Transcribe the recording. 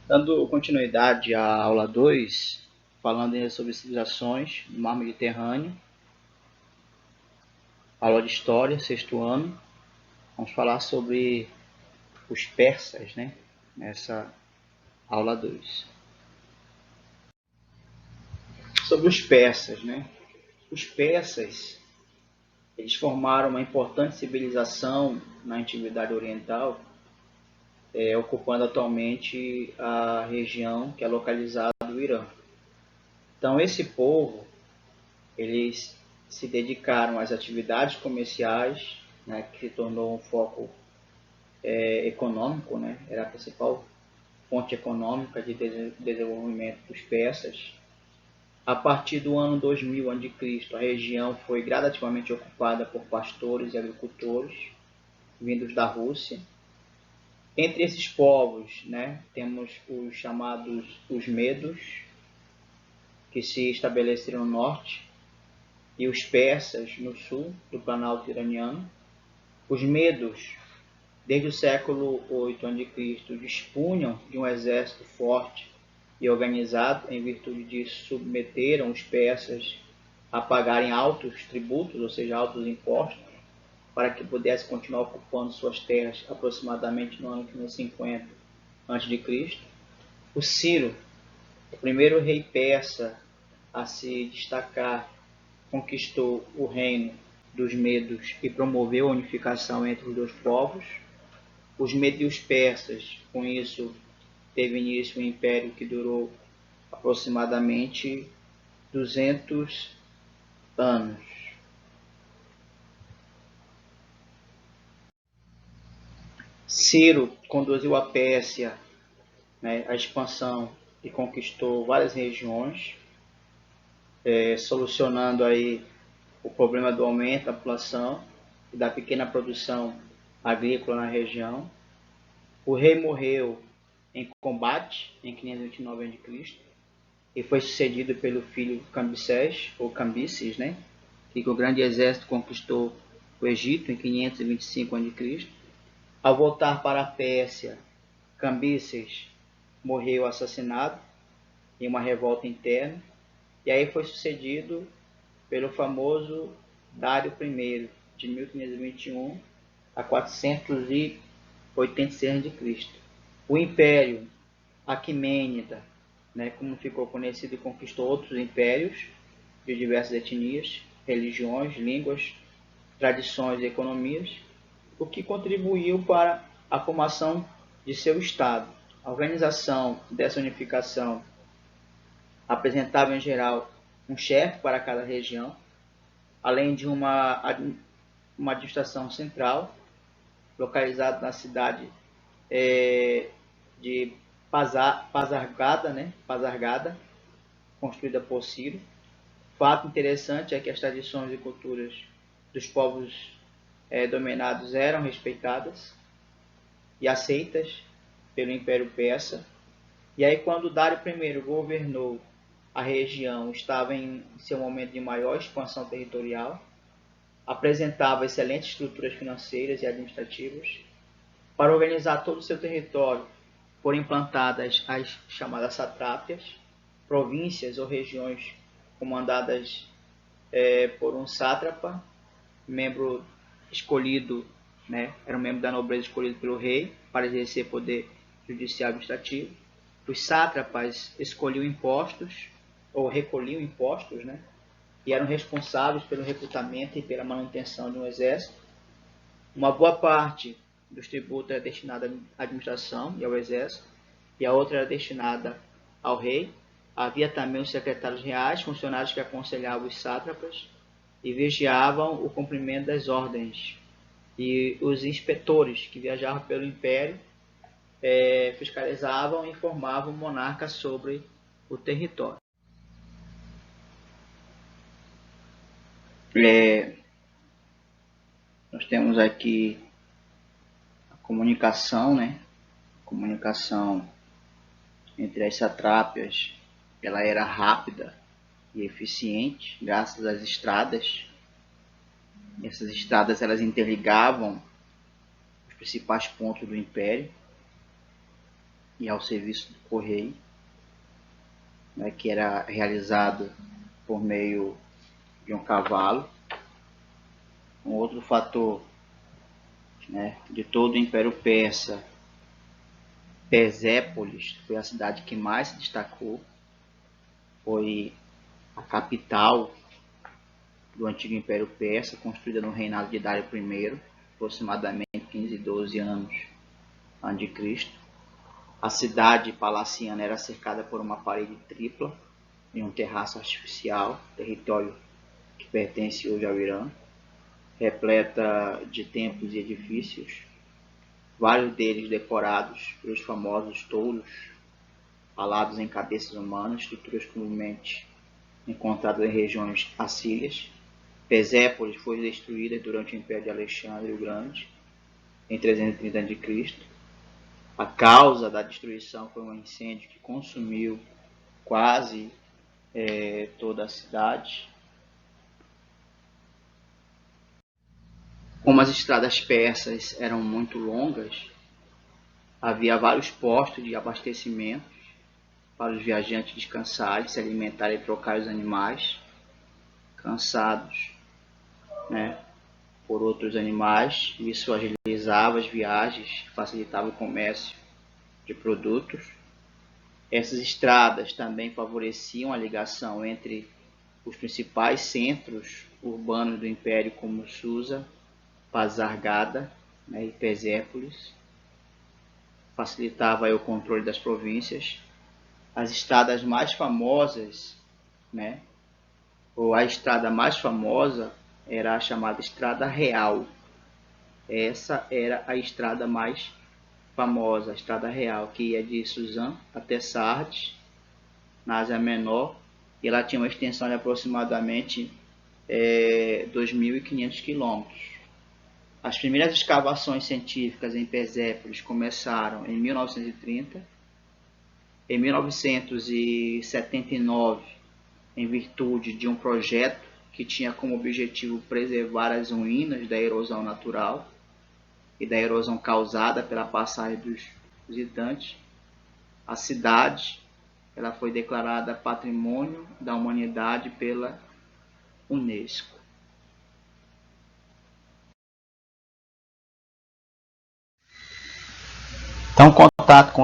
Dando continuidade à aula 2, falando sobre civilizações do mar Mediterrâneo, aula de História, sexto ano, vamos falar sobre os persas, né? Nessa aula 2. Sobre os persas, né? Os persas, eles formaram uma importante civilização na Antiguidade Oriental, ocupando atualmente a região que é localizada no Irã. Então, esse povo, eles se dedicaram às atividades comerciais, né, que se tornou um foco econômico, né, era a principal fonte econômica de desenvolvimento dos persas. A partir do ano 2000 a.C., a região foi gradativamente ocupada por pastores e agricultores vindos da Rússia. Entre esses povos, né, temos os chamados os medos, que se estabeleceram no norte, e os persas no sul do Planalto iraniano. Os medos, desde o século VIII a.C., dispunham de um exército forte e organizado, em virtude disso submeteram os persas a pagarem altos tributos, ou seja, altos impostos, para que pudessem continuar ocupando suas terras aproximadamente no ano 550 a.C. O Ciro, o primeiro rei persa a se destacar, conquistou o reino dos medos e promoveu a unificação entre os dois povos. Os medos e os persas, com isso, teve início um império que durou aproximadamente 200 anos. Ciro conduziu a Pérsia, né, a expansão, e conquistou várias regiões, solucionando aí o problema do aumento da população e da pequena produção agrícola na região. O rei morreu em combate em 529 a.C. e foi sucedido pelo filho Cambises, ou Cambises, né, que com o grande exército conquistou o Egito em 525 a.C. Ao voltar para a Pérsia, Cambises morreu assassinado em uma revolta interna, e aí foi sucedido pelo famoso Dário I, de 1521 a 486 a.C. O Império Aquemênida, né, como ficou conhecido, conquistou outros impérios de diversas etnias, religiões, línguas, tradições e economias, o que contribuiu para a formação de seu Estado. A organização dessa unificação apresentava, em geral, um chefe para cada região, além de uma administração central, localizada na cidade de Pasargada, né? Pasargada, construída por Ciro. Fato interessante é que as tradições e culturas dos povos dominados eram respeitadas e aceitas pelo Império Persa. E aí, quando Dário I governou a região, estava em seu momento de maior expansão territorial, apresentava excelentes estruturas financeiras e administrativas. Para organizar todo o seu território, foram implantadas as chamadas satrápias, províncias ou regiões comandadas por um sátrapa, membro escolhido, né, era um membro da nobreza escolhido pelo rei para exercer poder judicial e administrativo. Os sátrapas escolhiam impostos, ou recolhiam impostos, né, e eram responsáveis pelo recrutamento e pela manutenção de um exército. Uma boa parte dos tributos era destinada à administração e ao exército, e a outra era destinada ao rei. Havia também os secretários reais, funcionários que aconselhavam os sátrapas e vigiavam o cumprimento das ordens. E os inspetores que viajavam pelo império fiscalizavam e informavam o monarca sobre o território. Nós temos aqui a comunicação, né? A comunicação entre as satrápias, ela era rápida e eficiente, graças às estradas. Essas estradas, elas interligavam os principais pontos do império. e ao serviço do correio, né, que era realizado por meio de um cavalo. Um outro fator, né, de todo o Império Persa, Persépolis foi a cidade que mais se destacou, foi a capital do antigo Império Persa, construída no reinado de Dário I, aproximadamente 512 anos a.C. A cidade palaciana era cercada por uma parede tripla e um terraço artificial, território que pertence hoje ao Irã, repleta de templos e edifícios, vários deles decorados pelos famosos touros alados em cabeças humanas, estruturas comumente encontradas em regiões assírias. Persépolis foi destruída durante o Império de Alexandre o Grande, em 330 a.C. A causa da destruição foi um incêndio que consumiu quase toda a cidade. Como as estradas persas eram muito longas, havia vários postos de abastecimento para os viajantes descansarem, se alimentarem e trocar os animais cansados, né, por outros animais. Isso agilizava as viagens, facilitava o comércio de produtos. Essas estradas também favoreciam a ligação entre os principais centros urbanos do Império, como Susa, Pasargada, né, e Persépolis. Facilitava o controle das províncias. As estradas mais famosas, né, ou a estrada mais famosa era a chamada Estrada Real. Essa era a estrada mais famosa, a Estrada Real, que ia de Suzã até Sardes, na Ásia Menor, e ela tinha uma extensão de aproximadamente 2.500 quilômetros. As primeiras escavações científicas em Persépolis começaram em 1930. Em 1979, em virtude de um projeto que tinha como objetivo preservar as ruínas da erosão natural e da erosão causada pela passagem dos visitantes, a cidade ela foi declarada Patrimônio da Humanidade pela Unesco. Então, contato com